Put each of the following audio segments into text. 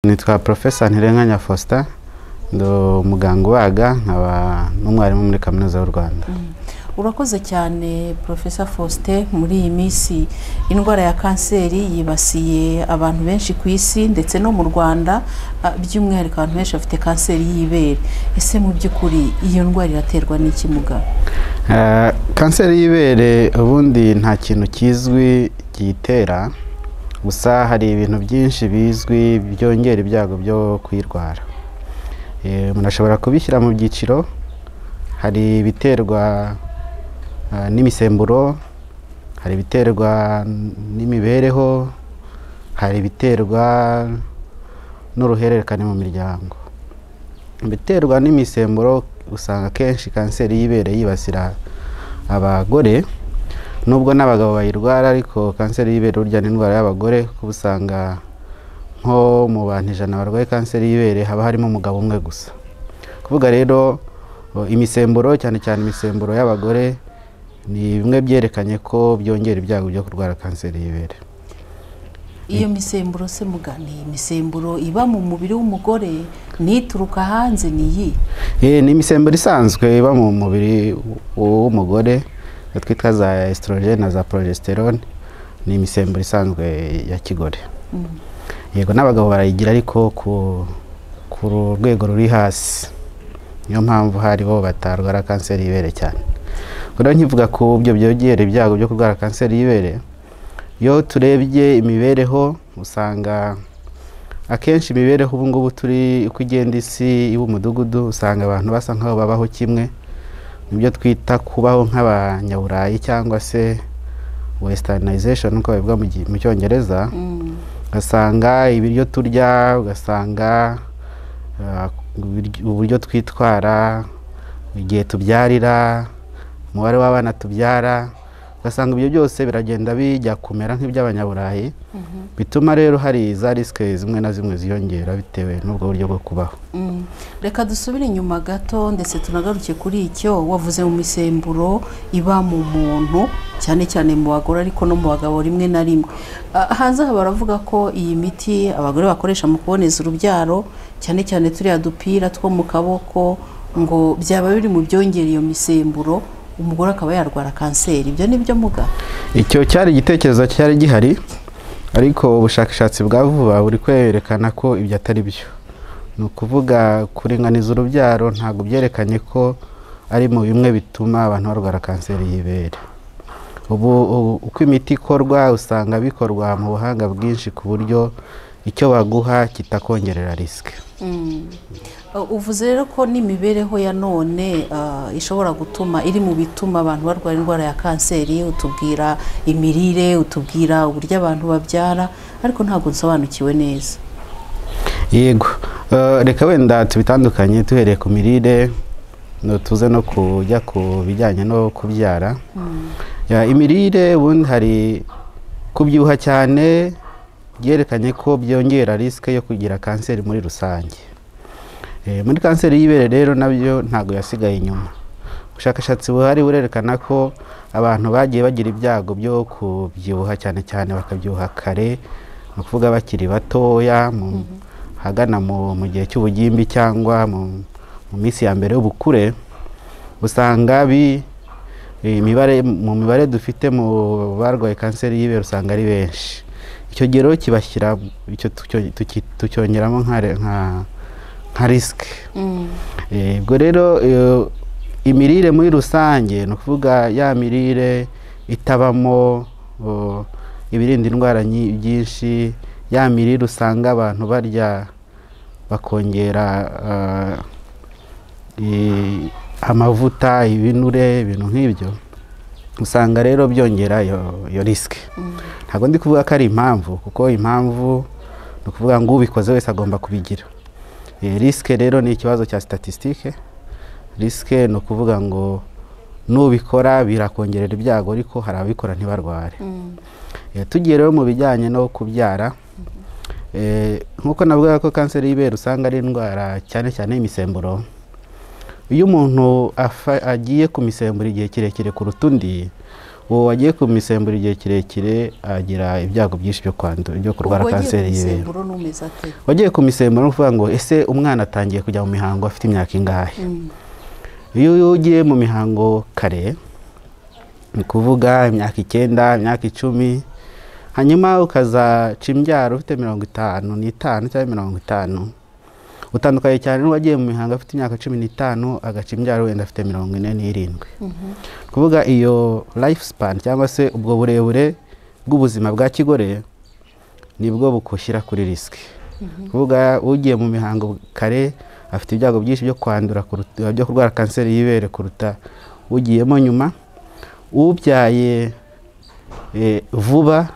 Nitwa Professor Ntirenganya Faustin, ndo muganga ubaga nkaba n'umwarimu muri kaminuza y'u Rwanda. Urakoze cyane Professor Faustin. Muri iyi minsi indwara ya kanseri yibasiye abantu benshi ku isi ndetse no mu Rwanda, by'umwihariko abantu benshi bafite kanseri y'ibere. Ese mu by'ukuri iyo ndwara iraterwa n'iki muganga? Kanseri y'ibere ubundi nta kintu kizwi gitera, gusa hari ibintu byinshi bizwi byongera ibyago byo kwirwara. Umuntu ashobora kubishyira mu byiciro. Hari ibiterwa n'imisemburo, hari ibiterwa n'imibereho, hari ibiterwa n'uruhererekane mu miryango. Ibiterwa n'imisemburo usanga kenshi kanseri y'ibere yibasira abagore, nubwo n'abagabo bayirwara, ariko kanseri y'ibere urya n'indwara y'abagore, kuko usanga nko mu bantu 100 barwaye kanseri y'ibere haba harimo umugabo umwe gusa. Kuvuga rero imisemburo, cyane cyane imisemburo y'abagore, ni bimwe byerekanye ko byongera ibyago byo kurwara kanseri y'ibere. Iyo misemburo se mugani, imisemburo iba mu mubiri w'umugore nituruka hanze niyi? Ni imisemburo isanzwe iba mu mubiri w'umugore, twitwa za estrogen na za progesterone. Ni imisemburo isanzwe ya kigore. Yego n'abagabo barayigira, ariko ku rwego ruri hasi. Niyo mpamvu hariho batarwara kanseri y'ibere cyane. Rero nkivuga ko ibyo byongera ibyago byo kurwara kanseri y'ibere, iyo turebye imibereho usanga akenshi imibereho ubu ngubu turi uko igenda isi iba umudugudu, usanga abantu basa nkaho babaho kimwe. Nibyo twita kubaho nk'abanyaburayi cyangwa se westernization uko bivuga mu Cyongereza. Ugasanga ibiryo turya, ugasanga uburyo twitwara, igihe tubyarira, umubare w'abana tubyara, ugasanga ibyo byose biragenda bijya kumera nk'iby'abanyaburayi. Bituma rero hari za risike zimwe na zimwe ziyongera bitewe n'ubwo buryo bwo kubaho. Reka dusubire inyuma gato ndetse tunagaruke kuri icyo wavuze mu misemburo iba mu muntu, cyane cyane mu bagore ariko no mu bagabo rimwe na rimwe. Hanze aha baravuga ko iyi miti abagore bakoresha mu kuboneza urubyaro, cyane cyane turiya dupira two mu kaboko, ngo byaba biri mu byongera iyo misemburo, umugore akaba yarwara kanseri. Ibyo nibyo muga? Icyo cyari igitekerezo cyari gihari, ariko ubushakashatsi bwa vuba buri kwerekana ko ibyo atari byo. Ni ukuvuga kuringaniza urubyaro ntabwo byerekanye ko ari mu bimwe bituma abantu barwara kanseri y'ibere. Ubu uko imiti ikorwa usanga bikorwa mu buhanga bwinshi, ku buryo icyo baguha kitakongerera risike. Uvuze rero ko n'imibereho ya none ishobora gutuma, iri mu bituma abantu barwara indwara ya kanseri. Utubwira imirire, utubwira uburyo abantu babyara, ariko ntabwo nsobanukiwe neza. Yego, reka wenda tubitandukanye tuhereye ku mirire, tuze no kujya ku bijyanye no kubyara. Imirire ubundi hari kubyibuha cyane byerekanye ko byongera risike yo kugira kanseri muri rusange. Muri kanseri y'ibere rero nabyo ntabwo yasigaye inyuma. Ubushakashatsi buhari burerekana ko abantu bagiye bagira ibyago byo kubyibuha, cyane cyane bakabyibuha kare, ni ukuvuga bakiri batoya, hagana mu gihe cy'ubugimbi cyangwa mu minsi ya mbere y'ubukure. Usanga mu mibare dufite mu barwaye kanseri y'ibere usanga ari benshi. Icyo gihe rero kibashyira, tucyongeramo nka risike. Ubwo rero imirire muri rusange, ni ukuvuga ya mirire itabamo ibirinda indwara byinshi, ya mirire usanga abantu barya bakongera amavuta, ibinure, ibintu nk'ibyo, usanga rero byongera iyo risike. Ntabwo ndi kuvuga ko ari impamvu, kuko impamvu ni ukuvuga ngo ubikoze wese agomba kubigira. Risike rero ni ikibazo cya statistique. Risike ni ukuvuga ngo nubikora birakongerera ibyago, ariko hari ababikora ntibarware. Tugiye rero mu bijyanye no kubyara, nk'uko navuga ko kanseri y'ibere usanga ari indwara cyane cyane y'imisemburo. Iyo umuntu agiye ku misemburo igihe kirekire kuruta undi, uwo wagiye ku misemburo igihe kirekire agira ibyago byinshi byo kwandura byo kurwara kanseri y'ibere. Wagiye ku misemburo no kuvuga ngo ese umwana atangiye kujya mu mihango afite imyaka ingahe? Iyo ugiye mu mihango kare ni kuvuga imyaka 9, imyaka 10, hanyuma ukazaca imbyaro ufite 55 cyangwa 50, utandukanye cyane n'uwagiye mu mihango afite imyaka 15 agaca imbyaro wenda afite 47. Kuvuga iyo life span cyangwa se ubwo burebure bw'ubuzima bwa kigore nibwo bukushyira kuri risk. Kuvuga ugiye mu mihango kare afite ibyago byinshi byo kwandura byo kurwara kanseri y'ibere kuruta ugiyemo nyuma. Ubyaye vuba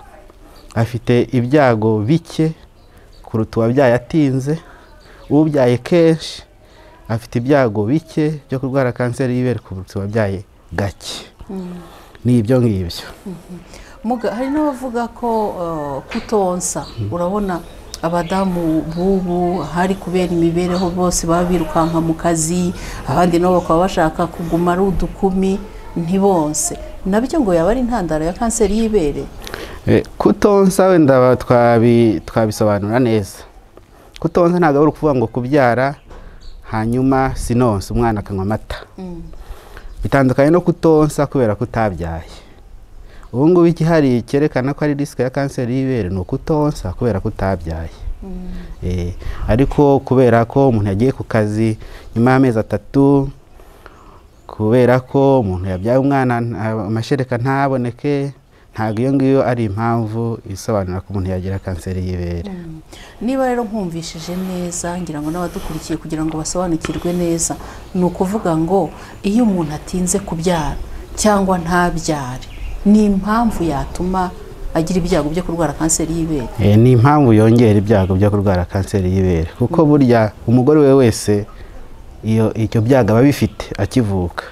afite ibyago bike kuruta uwabyaye atinze. Ubyaye kenshi afite ibyago bike byo kurwara kanseri y'ibere kuruta uwabyaye gake. Ni ibyo ngibyo. Hari n'abavuga ko kutonsa, urabona abadamu bubu hari kubera imibereho bose baba birukanka mu kazi, abandi nabo bakaba bashaka kuguma ari udukumi ntibonse, nabyo ngo yaba ari intandaro ya kanseri y'ibere. Kutonsa wenda twabisobanura neza. Kutonsa ntabwo ari ukuvuga ngo kubyara hanyuma sinonse umwana akanywa amata. Bitandukanye no kutonsa kubera kutabyaye. Ubu ngubu igihari cyerekana ko ari risk ya kanseri y'ibere ni ukutonsa kubera kutabyaye. Ariko kubera ko umuntu yagiye ku kazi nyuma y'amezi 3, kubera ko umuntu yabyaye umwana amashereka ntaboneke, ntabwo iyo ngiyo ari impamvu isobanura ko umuntu yagira kanseri y'ibere. Niba rero nkumvishije neza, ngira ngo n'abadukurikiye kugira ngo basobanukirwe neza, ni ukuvuga ngo iyo umuntu atinze kubyara cyangwa ntabyare ni impamvu yatuma agira ibyago byo kurwara kanseri y'ibere. Ni impamvu yongera ibyago byo kurwara kanseri y'ibere, kuko burya umugore we wese icyo byago aba bifite akivuka.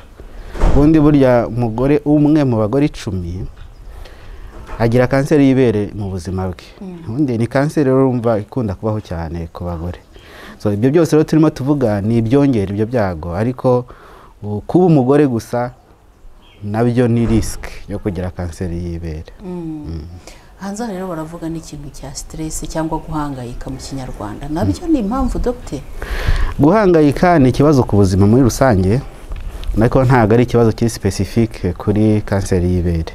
Ubundi burya umugore umwe mu bagore 10 agira kanseri y'ibere mu buzima bwe. Ubundi ni kanseri rero urumva ikunda kubaho cyane ku bagore. So ibyo byose rero turimo tuvuga ni ibyongera ibyo byago, ariko kuba umugore gusa nabyo ni risk yo kugira kanseri y'ibere. Hanze rero baravuga n'ikintu cya stress cyangwa guhangayika mu Kinyarwanda, nabyo ni impamvu Dr. Guhangayika ni ikibazo ku buzima muri rusange, ariko ntabwo ari ikibazo kiri specific kuri kanseri y'ibere.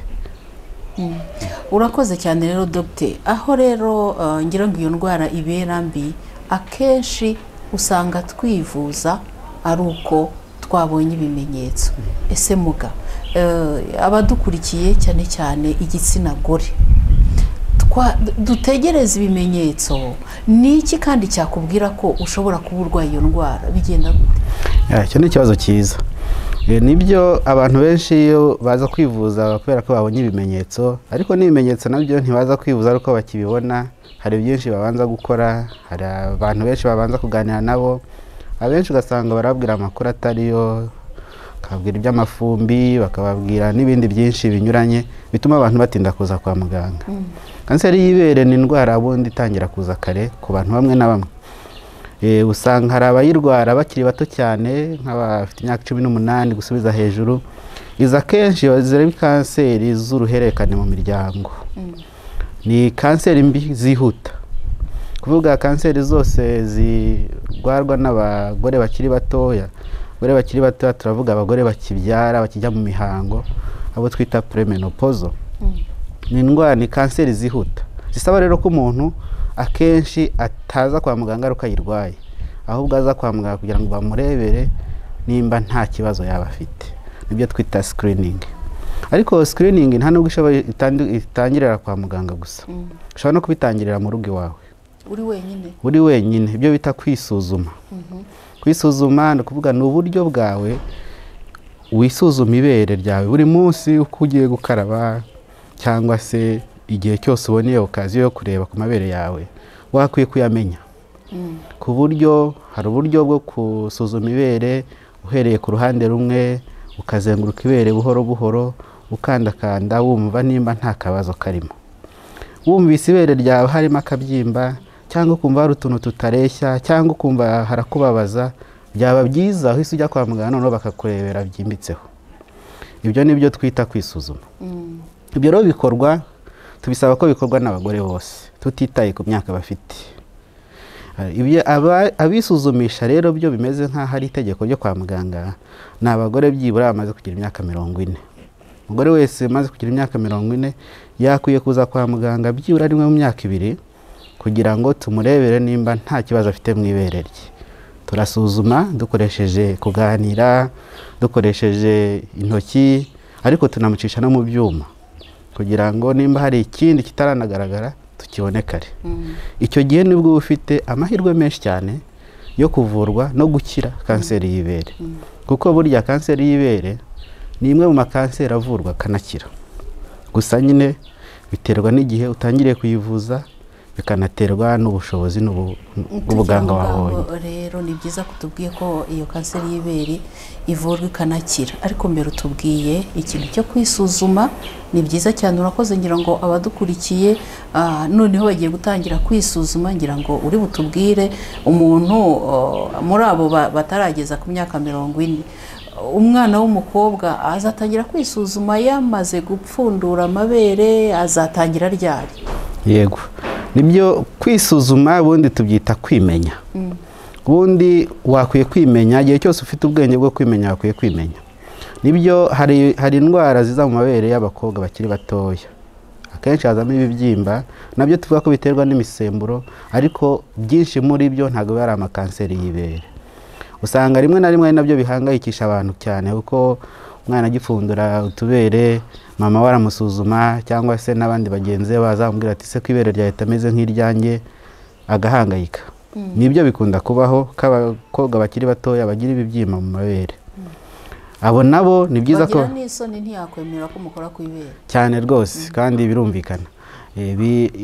Urakoze cyane rero Dr. Aho rero ngira ngo iyo ndwara ibera mbi akenshi usanga twivuza ari uko twabonye ibimenyetso. Ese muga abadukurikiye cyane cyane igitsina gore dutegereza ibimenyetso, ni iki kandi cyakubwira ko ushobora kuba urwaye iyo ndwara? Bigenda gute? Icyo ni ikibazo cyiza. Nibyo abantu benshi iyo baza kwivuza kubera ko babonye ibimenyetso, ariko n'ibimenyetso nabyo ntibaza kwivuza ariko bakibibona. Hari byinshi babanza gukora, hari abantu benshi babanza kuganira nabo, abenshi ugasanga barabwira amakuru atariyo, bakabwira iby'amafumbi, bakababwira n'ibindi byinshi binyuranye bituma abantu batinda kuza kwa muganga. Kanseri y'ibere ni indwara bundi itangira kuza kare ku bantu bamwe na bamwe. Usanga hari abayirwara bakiri bato cyane, nk'abafite imyaka 18 gusubiza hejuru. Iza kenshi ziri kanseri z'uruhererekane mu miryango. Ni kanseri mbi zihuta. Kuvuga kanseri zose zirwarwa n'abagore bakiri batoya. Abagore bakiri batoya turavuga abagore bakibyara bakijya mu mihango, abo twita premenopause. Ni indwara, ni kanseri zihuta. Zisaba rero ko umuntu akenshi ataza kwa muganga aruko ayirwaye, ahubwo aza kwa muganga kugira ngo bamurebere nimba nta kibazo yaba afite. Nibyo twita screening. Ariko screening nta nubwo itangirira kwa muganga gusa. Ushobora no kubitangirira mu rugo iwawe. Uri wenyine. Ibyo bita kwisuzuma. Kwisuzuma ni ukuvuga ni uburyo bwawe wisuzuma ibere ryawe buri munsi uko ugiye gukaraba, cyangwa se igihe cyose uboneye okaziyo yo kureba ku mabere yawe wakwiye kuyamenya. Ku buryo hari uburyo bwo gusuzuma ibere uhereye ku ruhande rumwe ukazenguruka ibere buhoro buhoro ukandakanda wumva nimba nta kabazo karimo. Wumvise ibere ryawe harimo akabyimba cyangwa ukumva hari utuntu tutareshya cyangwa ukumva harakubabaza, byaba byiza uhise ujya kwa muganga noneho bakakurebera byimbitseho. ibyo ni byo twita kwisuzuma. Ibyo rero bikorwa, tubisaba ko bikorwa n'abagore bose tutitaye ku myaka bafite. Abisuzumisha rero byo bimeze nk'aho ari itegeko ryo kwa muganga, ni abagore byibura bamaze kugira imyaka 40. Umugore wese umaze kugira imyaka 40 yakwiye kuza kwa muganga byibura rimwe mu myaka 2 kugira ngo tumurebere nimba nta kibazo afite mu ibere rye. Turasuzuma dukoresheje kuganira, dukoresheje intoki, ariko tunamucisha no mu byuma kugira ngo nimba hari ikindi kitaranagaragara tukibone kare. Icyo gihe nibwo ufite amahirwe menshi cyane yo kuvurwa no gukira kanseri y'ibere, kuko burya kanseri y'ibere ni imwe mu makanseri avurwa kanakira. Gusa nyine biterwa n'igihe utangiriye kuyivuza, bikanaterwa n'ubushobozi n'ubuganga wabonye. Rero ni byiza kutubwiye ko iyo kanseri y'ibere ivurwa ikanakira, ariko mbere utubwiye ikintu cyo kwisuzuma. Ni byiza cyane, urakoze. Ngira ngo abadukurikiye noneho bagiye gutangira kwisuzuma, ngira ngo uri butubwire umuntu muri abo batarageza ku myaka 40, umwana w'umukobwa azatangira kwisuzuma yamaze gupfundura amabere, azatangira ryari? Yego, nibyo kwisuzuma ubundi tubyita kwimenya. Ubundi wakwiye kwimenya igihe cyose ufite ubwenge bwo kwimenya, wakwiye kwimenya. Nibyo hari indwara ziza mu mabere y'abakobwa bakiri batoya, akenshi hazamo ibibyimba, nabyo tuvuga ko biterwa n'imisemburo, ariko byinshi muri byo ntabwo biba ari amakanseri y'ibere. Usanga rimwe na rimwe nabyo bihangayikisha abantu cyane, kuko umwana agipfundura utubere mama waramusuzuma cyangwa se n'abandi bagenzi be bazamubwira ati se ko ibere ryawe ritameze nk'iryanjye, agahangayika. Nibyo bikunda kubaho k'abakobwa bakiri batoya bagira ibibyimba mu mabere. Abo nabo ni byiza ko bagira n'isoni, ntiyakwemera ko mukora ku ibere cyane rwose, kandi birumvikana.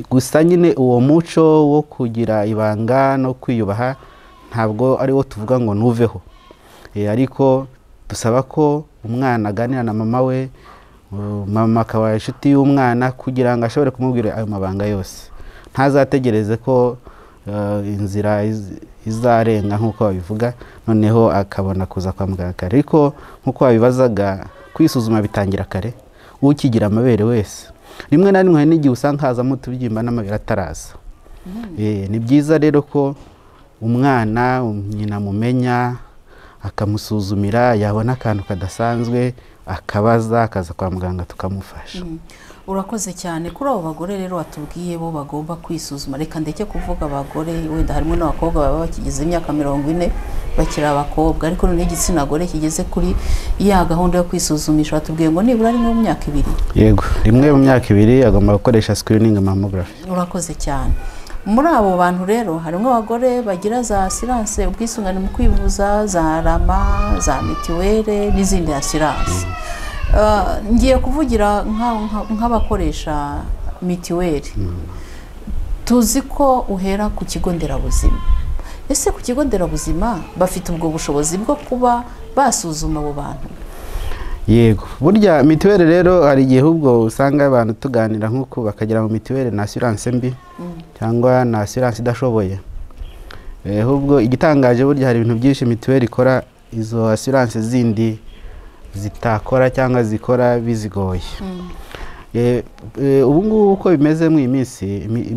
Gusa nyine uwo muco wo kugira ibanga no kwiyubaha ntabwo ari wo tuvuga ngo nuveho, ariko dusaba ko umwana aganira na mama we, mama akaba inshuti y'umwana kugira ngo ashobore kumubwira ayo mabanga yose. Ntazategereze ko inzira izarenga nk'uko babivuga noneho akabona kuza kwa muganga kare. Ariko nk'uko babibazaga, kwisuzuma bitangira kare, ukigira amabere wese. Rimwe na rimwe hari n'igihe usanga hazamo utubyimba n'amabere ataraza. Ni byiza rero ko umwana nyina mumenya, akamusuzumira, yabona akantu kadasanzwe akabaza, akaza kwa muganga tukamufasha. Urakoze cyane. Kuri abo bagore rero watubwiye bo bagomba kwisuzuma, reka ndeke kuvuga abagore, wenda harimo n'abakobwa baba bakigeze imyaka 40 bakiri abakobwa, ariko none igitsina gore kigeze kuri ya gahunda yo kwisuzumisha, watubwiye ngo nibura rimwe mu myaka 2. Yego, rimwe mu myaka 2 agomba gukoresha screening mammography. Urakoze cyane. Muri abo bantu rero harimo abagore bagira za assurance, ubwisungane mu kwivuza, za rama, za mituwele n'izindi assurance. Ngiye kuvugira nk'abakoresha mituweli. Tuzi ko uhera ku kigo nderabuzima. Ese ku kigo nderabuzima bafite ubwo bushobozi bwo kuba basuzuma abo bantu? Yego, burya mituweli rero hari igihe ubwo usanga abantu tuganira nk'uko bakagira mu mituweli na assurance mbi cyangwa na assurance idashoboye. Ahubwo igitangaje burya hari ibintu byinshi mituweli ikora izo assurance zindi zitakora cyangwa zikora bizigoye. Ubu ngubu uko bimeze mu iminsi,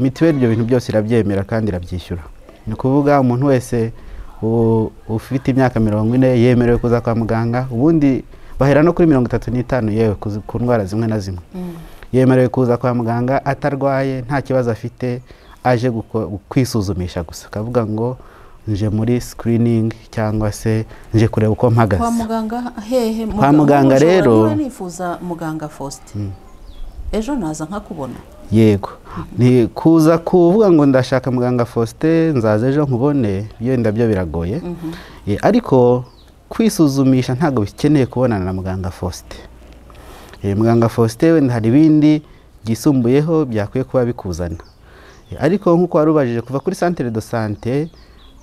mituweli ibyo bintu byose irabyemera kandi irabyishyura. Ni ukuvuga umuntu wese ufite imyaka 40 yemerewe kuza kwa muganga, ubundi bahera no kuri 35 yewe ku ndwara zimwe na zimwe. Yemerewe kuza kwa muganga atarwaye, nta kibazo afite, aje kwisuzumisha gusa, akavuga ngo nje muri screening cyangwa se nje kureba uko mpagaze. Kwa muganga hehe? Kwa muganga rero nifuza muganga Faustin, ejo naza nkakubona. Yego, ni kuza kuvuga ngo ndashaka muganga Faustin nzaza ejo nkubone, yenda byo biragoye. Ariko kwisuzumisha ntago bikeneye kubonana na muganga Faustin. Muganga Faustin wenda hari ibindi byisumbuyeho byakwiye kuba bikuzana. Ariko nk'uko warubajije kuva kuri centre de santé,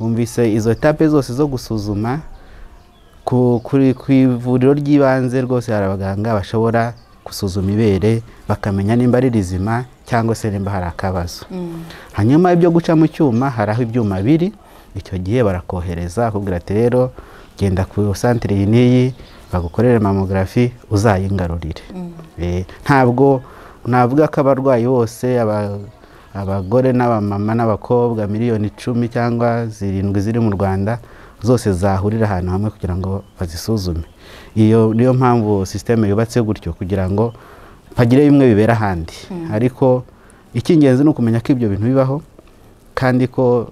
umvise izo etape zose zo gusuzuma ku ivuriro ry'ibanze rwose hari abaganga bashobora gusuzuma ibere bakamenya nimba ari rizima cyangwa se nimba hari akabazo. Hanyuma ibyo guca mu cyuma, hari aho ibyuma biri, icyo gihe barakohereza akubwira ati rero genda ku centre iyi bagukorere mamografi uzayingarurire. Ntabwo navuga ko abarwayi bose abagore n'abamama n'abakobwa miliyoni 10 cyangwa 7 ziri mu Rwanda zose zahurira ahantu hamwe kugira ngo bazisuzume. Iyo niyo mpamvu systeme yubatse gutyo kugira ngo pagire bimwe bibera ahandi. Ariko icy'ingenzi ni ukumenya ko ibyo bintu bibaho kandi ko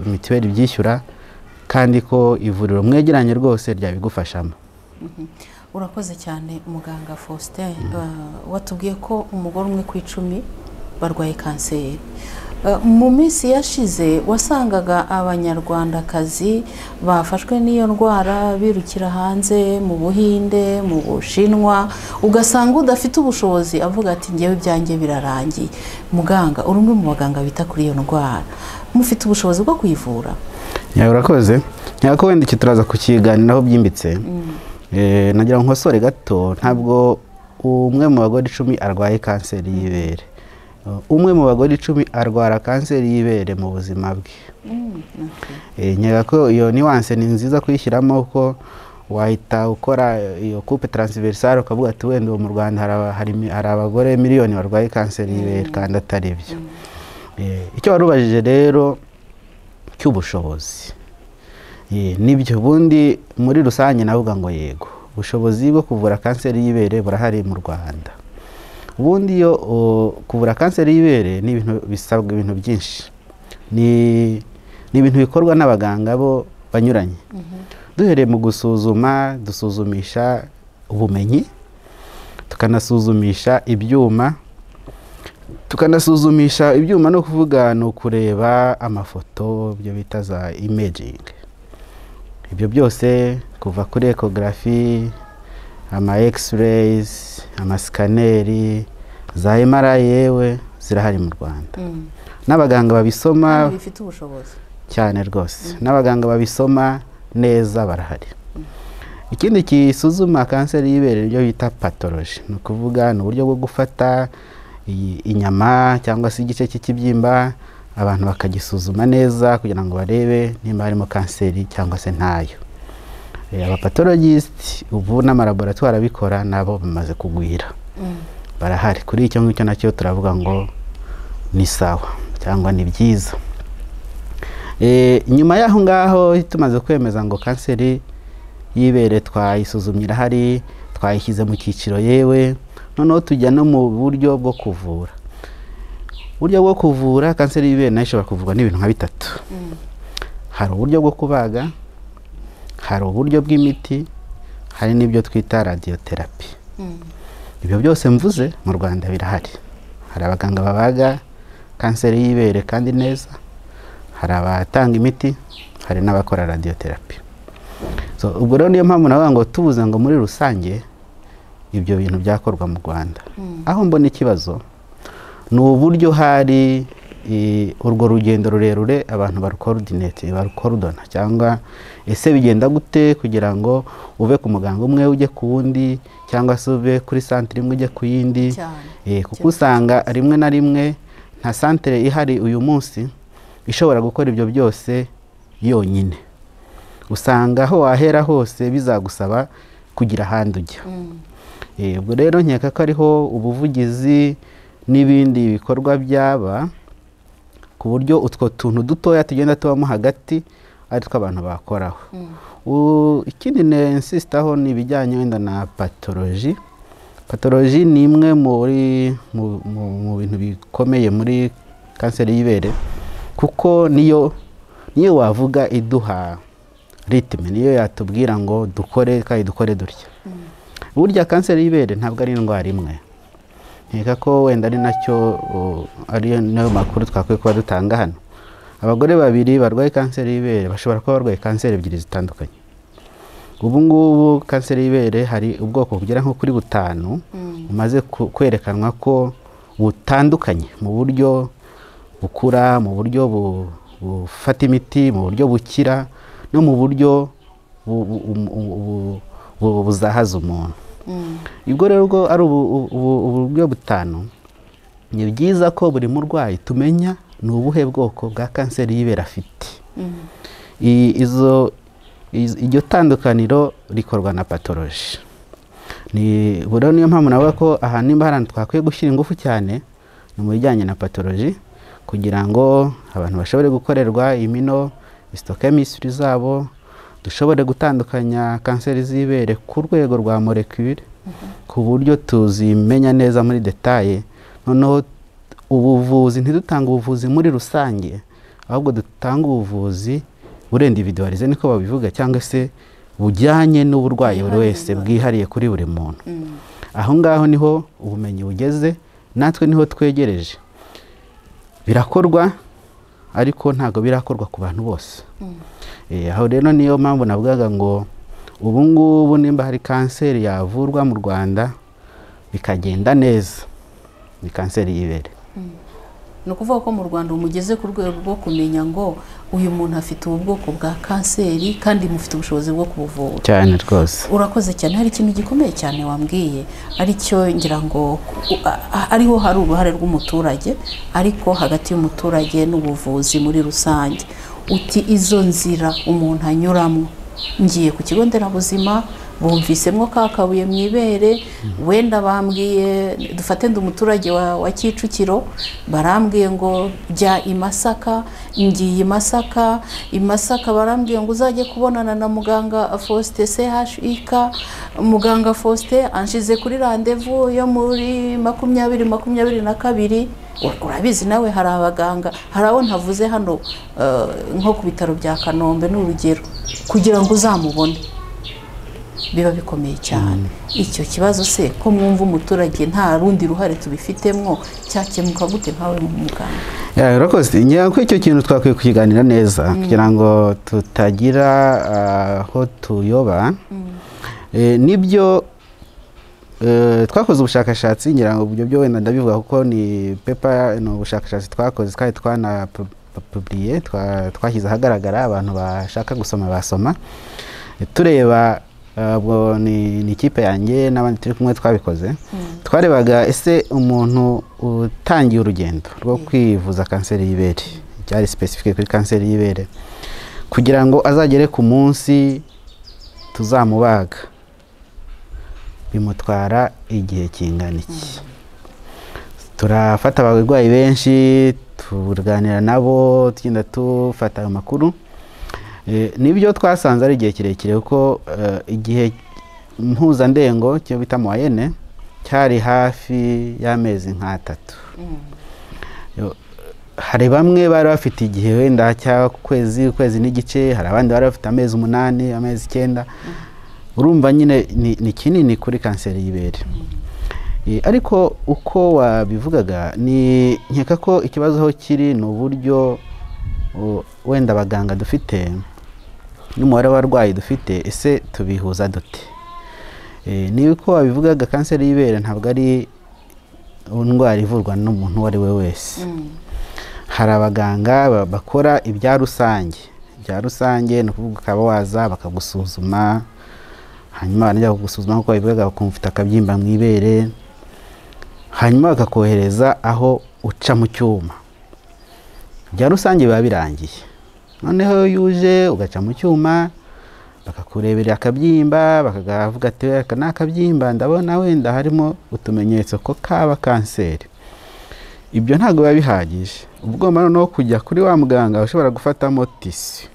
mituweli byishyura kandi ko ivuriro mwegeranye rwose ryabigufashamo. Urakoze cyane muganga Faustin. Watubwiye ko umugore umwe ku 10 barwaye kanseri. Mu minsi yashize wasangaga abanyarwandakazi bafashwe n'iyo ndwara birukira hanze mu Buhinde, mu Bushinwa, ugasanga udafite ubushobozi avuga ati ngewe byanjye birarangiye. Muganga uri umwe mu baganga bita kuri iyo ndwara, mufite ubushobozi bwo kuyivura? Urakoze. Nyako wenda iki turaza kukiganiraho byimbitse. Nagira nkosore gato, ntabwo umwe mu bagore 10 arwaye kanseri y'ibere. Umwe mu bagore 10 arwara kanseri y'ibere mu buzima bwe. Nyega ko iyo nuance ni nziza kuyishyiramo ko wahita ukora iyo coupe transversale ukavuga ati wenda mu Rwanda hari abagore miliyoni barwaye kanseri y'ibere kandi atari byo. Icyo warubajije rero cy'ubushobozi, nibyo bundi muri rusange navuga ngo yego, ubushobozi bwo kuvura kanseri y'ibere burahari mu Rwanda. Ubundi yo kuvura kanseri y'ibere ni ibintu bisabwa ibintu byinshi, ni ibintu bikorwa n'abaganga bo banyuranye. Duhereye mu gusuzuma, dusuzumisha ubumenyi, tukanasuzumisha ibyuma, no kuvuga no kureba amafoto byo bita za imaging. Ibyo byose kuva kuri ecography, ama x-rays, ama scanner, za MRI yewe zirahari mu Rwanda. N'abaganga babisoma bifite ubushobozi cyane rwose. N'abaganga babisoma neza barahari. Ikindi kisuzuma kanseri y'ibere byo bita pathology, no kuvuga no buryo bwo gufata inyama cyangwa se igice cy'ikibyimba abantu bakagisuzuma neza kugira ngo barebe nimba harimo kanseri cyangwa se ntayo. Abapathologist ubu n'amalaboratoire abikora nabo bamaze kugwira. Barahari. Kuri icyo ngicyo nacyo turavuga ngo ni sawa cyangwa ni byiza. Nyuma yaho ngaho tumaze kwemeza ngo kanseri y'ibere twayisuzumira hari, twayishyize mu cyiciro yewe, noneho tujya no mu buryo bwo kuvura. Uburyo bwo kuvura kanseri y'ibere nayo ishobora kuvurwa n'ibintu nka 3. Hari uburyo bwo kubaga, hari uburyo bw'imiti, hari n'ibyo twita radiotherapy. Ibyo byose mvuze mu Rwanda birahari. Hari abaganga babaga kanseri y'ibere kandi neza, hari abatanga imiti, hari n'abakora radiotherapy. So ubwo rero niyo mpamvu navuga ngo tubuze ngo muri rusange ibyo bintu byakorwa mu Rwanda. Aho mbona ikibazo ni uburyo hari urwo rugendo rurerure abantu barukoordona cyangwa ese bigenda gute kugira ngo uve ku muganga umwe ujye ku wundi cyangwa se uve kuri centre imwe ujye ku yindi. Kuko usanga rimwe na rimwe nta centre ihari uyu munsi ishobora gukora ibyo byose yonyine. Usanga aho wahera hose bizagusaba kugira ahandi ujya. Ubwo rero nkeka ko ariho ubuvugizi n'ibindi bikorwa byaba ku buryo utwo tuntu dutoya tugenda tubamo hagati ari two abantu bakoraho. Ikindi insistaho ni ibijyanye wenda na pathology. Pathology ni imwe mu bintu bikomeye muri kanseri y'ibere kuko niyo wavuga iduha ritme, niyo yatubwira ngo dukore kandi dukore dutya. Burya kanseri y'ibere ntabwo ari indwara imwe. Nkeka ko wenda ari nacyo ari nayo makuru twakwiye kuba dutanga hano. Abagore 2 barwaye kanseri y'ibere bashobora kuba barwaye kanseri 2 zitandukanye. Ubu ngubu kanseri y'ibere hari ubwoko bugera nko kuri 5 umaze kwerekanwa ko butandukanye mu buryo bukura, mu buryo bufata imiti, mu buryo bukira no mu buryo buzahaza umuntu. Ibwo rero ubwo ari uburyo 5 ni byiza ko buri murwayi tumenya ni ubuhe bwoko bwa kanseri y'ibere afite. iryo tandukaniro rikorwa na patoloji. Buriya niyo mpamvu navuga ko aha nimba hari ahantu twakwiye gushyira ingufu cyane ni mu bijyanye na patoloji, kugira ngo abantu bashobore gukorerwa immunohistochemistry zabo, dushobore gutandukanya kanseri z'ibere ku rwego rwa molecule, ku buryo tuzimenya neza muri detaye. Noneho ubuvuzi ntidutanga ubuvuzi muri rusange, ahubwo dutanga ubuvuzi burendividualize niko babivuga, cyangwa se bujyanye n'uburwayi buri wese, bwihariye kuri buri muntu. Aho ngaho niho ubumenyi bugeze, natwe niho twegereje. Birakorwa ariko ntago birakorwa ku bantu bose. Aho rero niyo mpamvu navugaga ngo ubu ngubu nimba hari kanseri yavurwa mu Rwanda bikagenda neza, ni kanseri y'ibere. Ni ukuvuga ko mu Rwanda umugeze ku rwego rwo kumenya ngo uyu muntu afite ubu bwoko bwa kanseri kandi mufite ubushobozi bwo kubuvura. Cyane rwose. Urakoze cyane. Hari ikintu gikomeye cyane wambwiye, aricyo ngira ngo ariho hari uruhare rw'umuturage, ariko hagati y'umuturage n'ubuvuzi muri rusange. Uti izo nzira umuntu anyuramo, ngiye ku kigo nderabuzima bumvisemwo kakabuye mu ibere, wenda bambwiye dufate ndi umuturage wa Kicukiro, barambwiye ngo jya i Masaka, ngiye i Masaka barambwiye ngo uzajye kubonana na muganga Faustin CHIK. Muganga Faustin anshize kuri rendez-vous yo muri 2022. Urabizi nawe hari abaganga, hari abo ntavuze hano nko ku bitaro bya Kanombe n'urugero, kugira ngo uzamubone biba bikomeye cyane. Icyo kibazo se ko mwumva umuturage nta rundi ruhare tubifitemo, cyakemuka gute nkawe mu muganga? Urakoze. Ngira ko icyo kintu twakwiye kukiganira neza kugira ngo tutagira aho tuyoba. Nibyo twakoze ubushakashatsi, ngira ngo ibyo byo wenda ndabivuga kuko ni paper, no ubushakashatsi twakoze kandi twanapubliye, twashyize ahagaragara, abantu bashaka gusoma basoma. Tureba ni ikipe yanjye n'abandi turi kumwe twabikoze. Twarebaga ese umuntu utangiye urugendo rwo kwivuza kanseri y'ibere, cyari specific kuri kanseri y'ibere, kugira ngo azagere ku munsi tuzamubaga bimutwara igihe kingana iki. Turafata abarwayi benshi, tuganira nabo, tugenda tufata amakuru. Nibyo twasanze ari igihe kirekire kuko igihe mpuzandengo cyo bita moyenne cyari hafi y'amezi nk'3. Hari bamwe bari bafite igihe wenda ukwezi n'igice, hari abandi bari bafite amezi 8, amezi 9. Urumva nyine ni kinini kuri kanseri y'ibere. Ariko uko wabivugaga, ni nkeka ko ikibazo aho kiri ni uburyo wenda abaganga dufite n'umubare w'abarwayi dufite, ese tubihuza dute? Niba uko wabivugaga kanseri y'ibere ntabwo ari indwara ivurwa n'umuntu uwo ari we wese. Hari abaganga bakora ibya rusange. Ibya rusange ni ukuvuga ukaba waza bakagusuzuma, hanyuma banajya kugusuzuma nk'uko babivugaga bakumva ufite akabyimba mu ibere, hanyuma bakakohereza aho uca mu cyuma. Ibya rusange biba birangiye. Noneho yuje ugaca mu cyuma, bakakurebera akabyimba, bakavuga ati aka ni akabyimba, ndabona wenda harimo utumenyetso ko kaba kanseri. Ibyo ntabwo biba bihagije. Ugomba noneho kujya kuri wa muganga ushobora gufatamo tisi.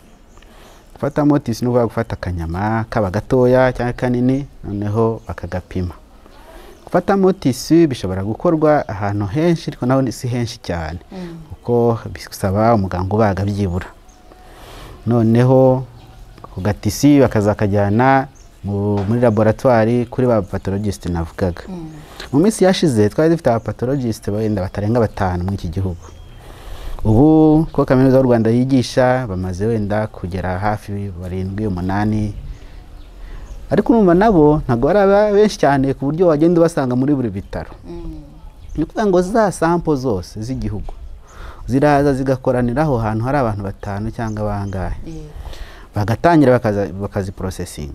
Gufatamo tisi ni ukuvuga gufata akanyama kaba gatoya cyangwa kanini, noneho bakagapima. Gufatamo tisi bishobora gukorwa ahantu henshi, ariko naho si henshi cyane, kuko bisaba umuganga ubaga byibura. Noneho ku gatisi bakazakajyana muri laboratoire kuri ba pathologist navugaga. Mu minsi yashize twari dufite aba pathologist wenda batarenga 5 muri iki gihugu. Ubu ko kaminuza y'u Rwanda yigisha bamaze wenda kugera hafi 7, 8. Ariko urumva nabo ntago ari benshi cyane ku buryo wagenda ubasanga muri buri bitaro. Ni ukuvuga ngo za sample zose z'igihugu ziraza zigakoranira aho hantu hari abantu 5 cyangwa bangahe, bagatangira bakazi processing.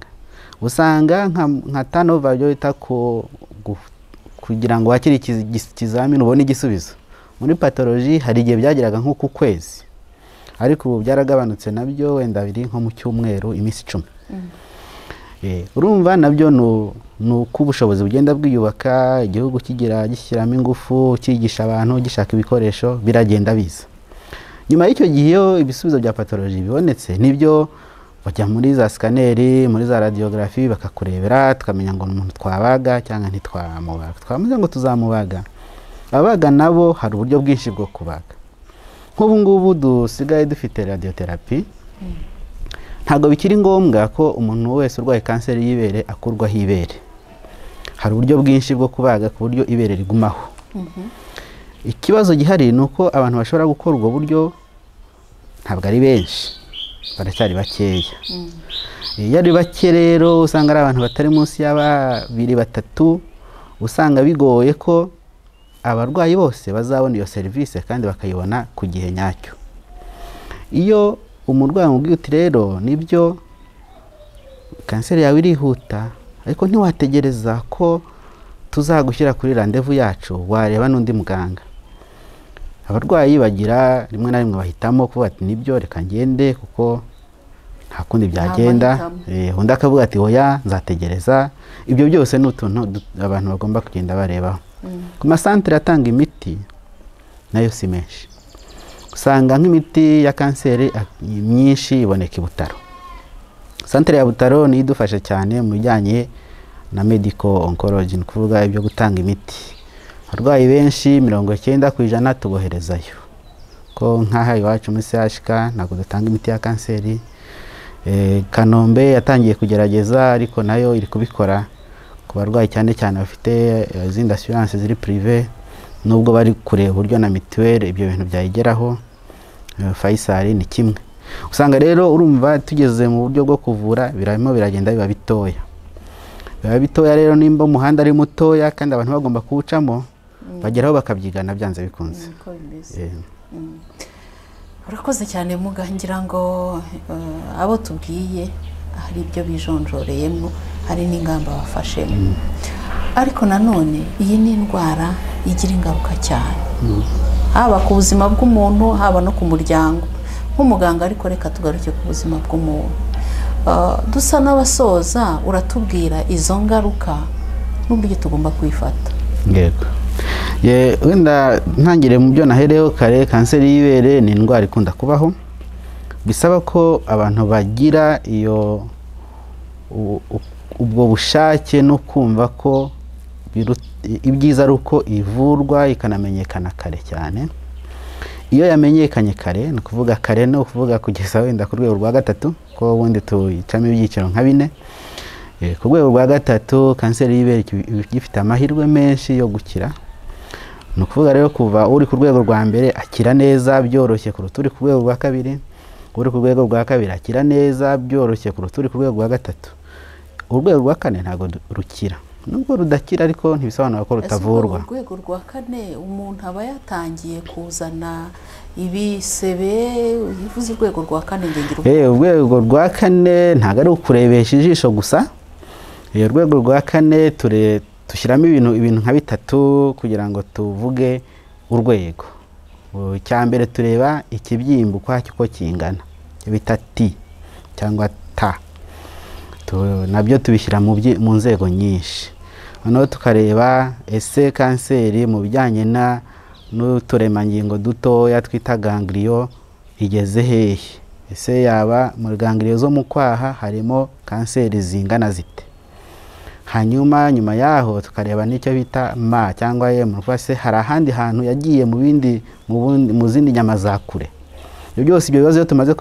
Usanga nka turnover byo bita kugira ngo wakire ikizamini ubone igisubizo. Muri pathology hari igihe byageraga nko ku kwezi, ariko ubu byaragabanutse nabyo wenda biri nko mu cyumweru iminsi 10. Urumva nabyo ni uko ubushobozi bugenda bwiyubaka, igihugu gishyiramo ingufu, cyigisha abantu, gishaka ibikoresho, biragenda biza. Nyuma y'icyo gihe iyo ibisubizo bya pathology bibonetse, nibyo bajya muri za scaneri, muri za radiography bakakurebera, tukamenya ngo umuntu twabaga cyangwa ntitwamubaga. Twamuze ngo tuzamubaga. Abaga nabo hari uburyo bwinshi bwo kubaga. Nk'ubu ngubu dusigaye dufite radiotherapy. Ntabwo bikiri ngombwa ko umuntu wese urwaye kanseri y'ibere akurwaho ibere. Hari uburyo bwinshi bwo kubaga ku buryo ibere rigumaho. Ikibazo gihari ni uko abantu bashobora gukora ubwo buryo ntabwo ari benshi, baracyari bakeya. Iyo ari bake rero usanga ari abantu batari munsi y'ababiri batatu, usanga bigoye ko abarwayi bose bazabona iyo serivisi kandi bakayibona ku gihe nyacyo. Iyo umurwayi mubwiye uti rero nibyo kanseri yawe irihuta, ariko ntiwategereza ko tuzagushyira kuri randevu yacu, wareba n'undi muganga. Abarwayi bagira rimwe na rimwe bahitamo kuvuga ati nibyo reka ngende kuko nta kundi byagenda, undi akavuga ati oya nzategereza. Ibyo byose ni utuntu abantu bagomba kugenda barebaho. Ku masantere atanga imiti nayo si menshi, usanga nk'imiti ya kanseri myinshi iboneka i Butaro. Santere ya Butaro ni idufasha cyane mu bijyanye na medical oncology, ni kuvuga ibyo gutanga imiti. Abarwayi benshi 90% tuboherezayo, ko nk'aha iwacu muri CHK ntabwo dutanga imiti ya kanseri. Kanombe yatangiye kugerageza, ariko nayo iri kubikora ku barwayi cyane cyane bafite izindi assurance ziri privé, nubwo bari kureba uburyo na mituweli ibyo bintu byayigeraho. Faisal ni kimwe. Usanga rero urumva tugeze mu buryo bwo kuvura biragenda biba bitoya. Biba bitoya rero nimba umuhanda ari mutoya kandi abantu bagomba kuwucamo, bageraho bakabyigana byanze bikunze. Urakoze cyane mugangira ngo abo tubwiye hari ibyo bijonjoreyemo, hari n'ingamba bafashemo. Ariko nanone iyi ni indwara igira ingaruka cyane, haba ku buzima bw'umuntu, haba no ku muryango. Nk'umuganga ariko reka tugaruke ku buzima bw'umuntu. Dusa n'abasoza, uratubwira izo ngaruka n'uburyo tugomba kwifata. Yego. Wenda ntangire mu byo nahereho kare, kanseri y'ibere ni indwara ikunda kubaho. Bisaba ko abantu bagira ubwo bushake no kumva ko ibyiza ari uko ivurwa ikanamenyekana kare cyane. Iyo yamenyekanye kare, ni kuvuga kare no kuvuga kugeza wenda ku rwego rwa 3, ko ubundi tuyicamo ibyiciro nka 4. Ku rwego rwa 3 kanseri y'ibere gifite amahirwe menshi yo gukira. Ni ukuvuga rero kuva uri ku rwego rwa mbere akira neza byoroshye kuruta uri ku rwego rwa 2, uri ku rwego rwa 2 akira neza byoroshye kuruta uri ku rwego rwa 3. Urwego rwa 4 ntabwo rukira, nubwo rudakira ariko ntibisobanura ko rutavurwa. Urwego rwa 4 umuntu aba yatangiye kuzana ibisebe, yivuze urwego rwa 4 ngengiro. Urwego rwa 4 ntabwo ari ukurebesha ijisho gusa. Urwego rwa 4 dushyiramo ibintu nka 3 kugira ngo tuvuge urwego. Icya mbere tureba ikibyimba ukwacyo uko kingana, bita T cyangwa T. Nabyo tubishyira mu nzego nyinshi. Noneho tukareba ese kanseri mu bijyanye n'uturemangingo dutoya twita ganglion igeze hehe. Ese yaba muri ganglion zo mu kwaha harimo kanseri zingana zite. Hanyuma nyuma yaho tukareba n'icyo bita ma cyangwa se hari ahandi hantu yagiye mu zindi nyama za kure. Ibyo byose ibyo bibazo tumaze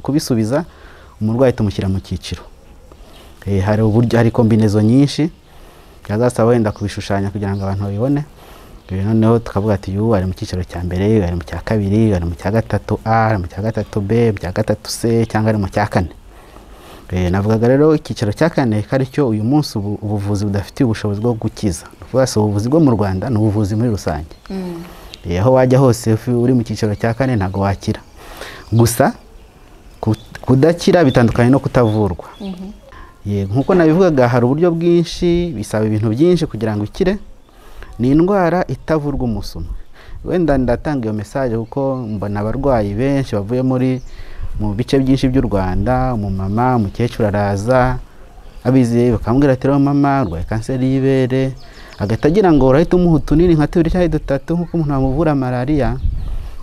kubisubiza, umurwayi tumushyira mu cyiciro. Hari kombinezo nyinshi yazasaba wenda kubishushanya kugira ngo abantu babibone. Noneho tukavuga ati uyu ari mu cyiciro cya mbere, ari mu cya kabiri, ari mu cya 3A, ari mu cya 3B, mu cya 3C cyangwa ari mu cya 4. Navugaga rero icyiciro cya 4 kari cyo uyu munsi ubuvuzi budafitiye ubushobozi bwo gukiza. Kuvuga se ubuvuzi bwo mu Rwanda ni ubuvuzi muri rusange. Aho wajya hose uri mu cyiciro cya 4 ntago wakira. Gusa kudakira bitandukanye no kutavurwa. Nkuko nabivugaga hari uburyo bwinshi, bisaba ibintu byinshi kugira ngo ikire. Ni indwara itavurwa umunsi umwe. wenda ndatanga iyo message kuko mbona abarwayi benshi bavuye mu bice byinshi by'u Rwanda, umumama umukecuru araza abizi bakamubwira ati rero mama urwaye kanseri y'ibere, agatagira ngo urahita umuha utunini nka 2 cyangwa 3 nkuko umuntu amuvura malaria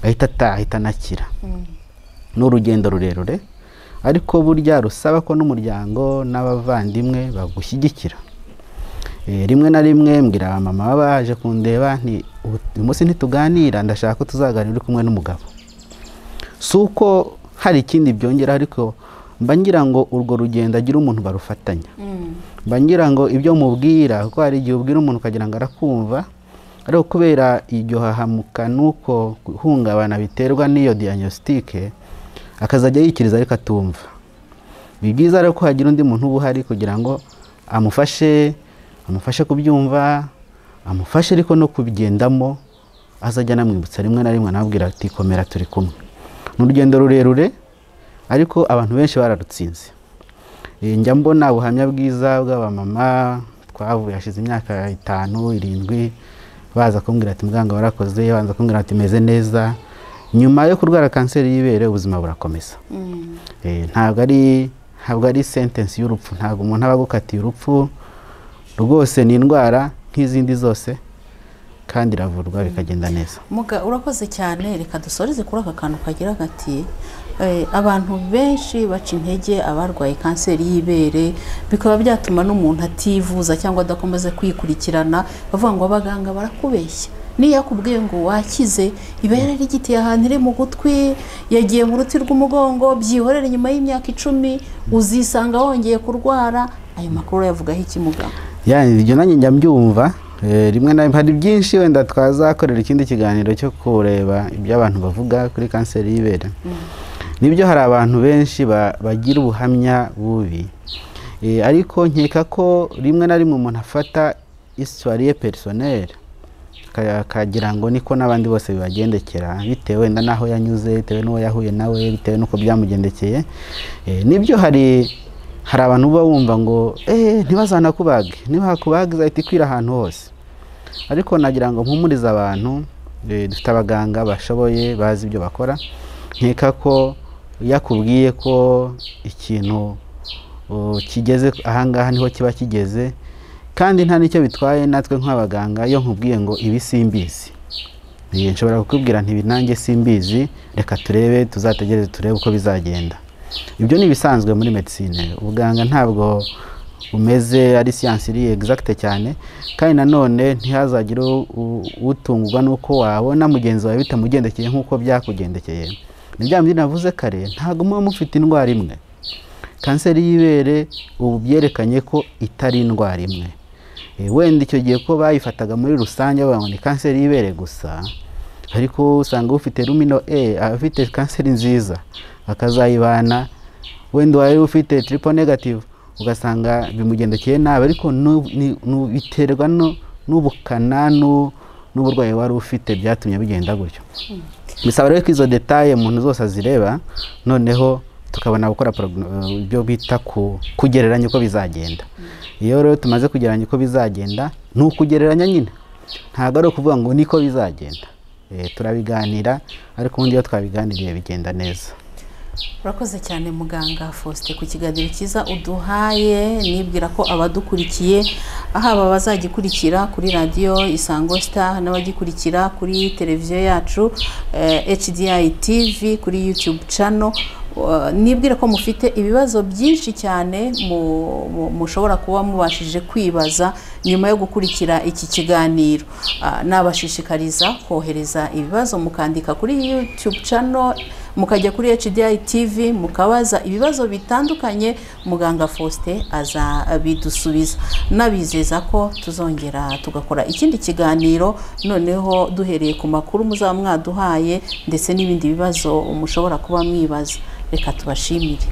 ahita nakira. N'urugendo rurerure ariko burya rusaba ko n'umuryango n'abavandimwe bagushyigikira. Rimwe na rimwe mbwira mama baba baje kundeba nti uyu munsi ntituganira, ndashaka ko tuzaganira uri kumwe n'umugabo. Suko hari ikindi byongera, ariko mba ngira ngo urwo rugendo agira umuntu barufatanya. Mba ngira ngo ibyo mubwira, kuko hari igihe ubwira umuntu ukagira ngo arakumva, ariko kubera iryo hahamuka nuko guhungabana biterwa n'iyo diagnostic akazajya yikiriza ariko atumva. Bibyiza rero ko hagira undi muntu ubuhari kugira ngo amufashe kubyumva, amufashe ariko no kubigendamo, azajya namwibutsa rimwe na rimwe anabwira ati komera turi kumwe. N'urugendo rurerure ariko abantu benshi bararutsinze. Njya mbona ubuhamya bwiza bw'abamama twavuye hashize imyaka 5-7 baza kumbwira ati muganga warakoze, banza kumbwira ati meze neza, nyuma yo kurwara kanseri y'ibere ubuzima burakomeza. Ntabwo ari sentence y'urupfu, ntabwo umuntu aba gukatiye urupfu, rwose ni indwara nk'izindi zose kandi iravurwa bikagenda neza. Muga urakoze cyane, reka dusoreze kuri aka kantu kagira gati abantu benshi baca intege abarwaye kanseri y'ibere, bikaba byatuma n'umuntu ativuza cyangwa adakomeza kwikurikirana, bavuga ngo abaganga barakubeshya. Niyo yakubwiye ngo wakize, ibere rigitiye ahantu iri mu gutwi, yagiye mu ruti rw'umugongo, byihorere nyuma y'imyaka 10 uzisanga wongeye kurwara. Ayo makuru yavugaho iki muganga? Ibyo nanjye njya mbyumva. Rimwe na hari byinshi wenda twazakorera ikindi kiganiro cyo kureba ibyo abantu bavuga kuri kanseri y'ibere. Nibyo hari abantu benshi bagira ubuhamya bubi, ariko nkeka ko rimwe na rimwe umuntu afata histoire personnelle akagira ngo niko n'abandi bose bibagendekera, bitewe wenda naho yanyuze, bitewe n'uwo yahuye nawe, bitewe n'uko byamugendekeye. Nibyo hari abantu uba wumva ngo ntibazanakubage, nibakubaga izahita ikwira ahantu hose. Ariko nagira ngo mpumurize abantu, dufite abaganga bashoboye bazi ibyo bakora. Nkeka ko yakubwiye ko ikintu kigeze ahangaha niho kiba kigeze, kandi nta nicyo bitwaye natwe nk'abaganga iyo nkubwiye ngo ibi simbizi. Nshobora kukubwira nti nanjye simbizi, reka turebe, tuzategereze turebe uko bizagenda. Ibyo ni bisanzwe muri medicine. Ubuganga ntabwo umeze ari science iri exact cyane, kandi nanone ntihazagire utungurwa nuko wabona mugenzi wawe bitamugendekeye nkuko byakugendekeye. Nibyo navuze kare, ntabwo muba mufite indwara imwe. Kanseri y'ibere ubu byerekanye ko itari indwara imwe. Wenda icyo gihe ko bayifataga muri rusange bavuga ngo ni kanseri y'ibere gusa, ariko usanga ufite rumino afite kanseri nziza akazayibana, wenda wari ufite triple negative ugasanga bimugendekeye nabi, ariko biterwa n'ubukana n'uburwayi wari ufite byatumye bigenda gutyo. Bisaba rero ko izo detaye umuntu zose azireba, noneho tukabona gukora ibyo bita kugereranya uko bizagenda. Iyo rero tumaze kugereranya uko bizagenda, ni ukugereranya nyine, ntabwo ari ukuvuga ngo niko bizagenda. Turabiganira, ariko ubundi iyo twabiganiriye bigenda neza. Urakoze cyane muganga Faustin ku kiganiro cyiza uduhaye. Nibwira ko abadukurikiye haba bazagikurikira kuri radio Isango Star n'abagikurikira kuri televiziyo yacu HDI TV, kuri YouTube channel, nibwira ko mufite ibibazo byinshi cyane mushobora kuba mubashije kwibaza nyuma yo gukurikira iki kiganiro. Nabashishikariza kohereza ibibazo mukandika kuri YouTube channel, mukajya kuri HDI TV mukabaza ibibazo bitandukanye, muganga Faustin azabidusubiza. Nabizeza ko tuzongera tugakora ikindi kiganiro, noneho duhereye ku makuru muzaba mwaduhaye ndetse n'ibindi bibazo mushobora kuba mwibaza. Reka tubashimire.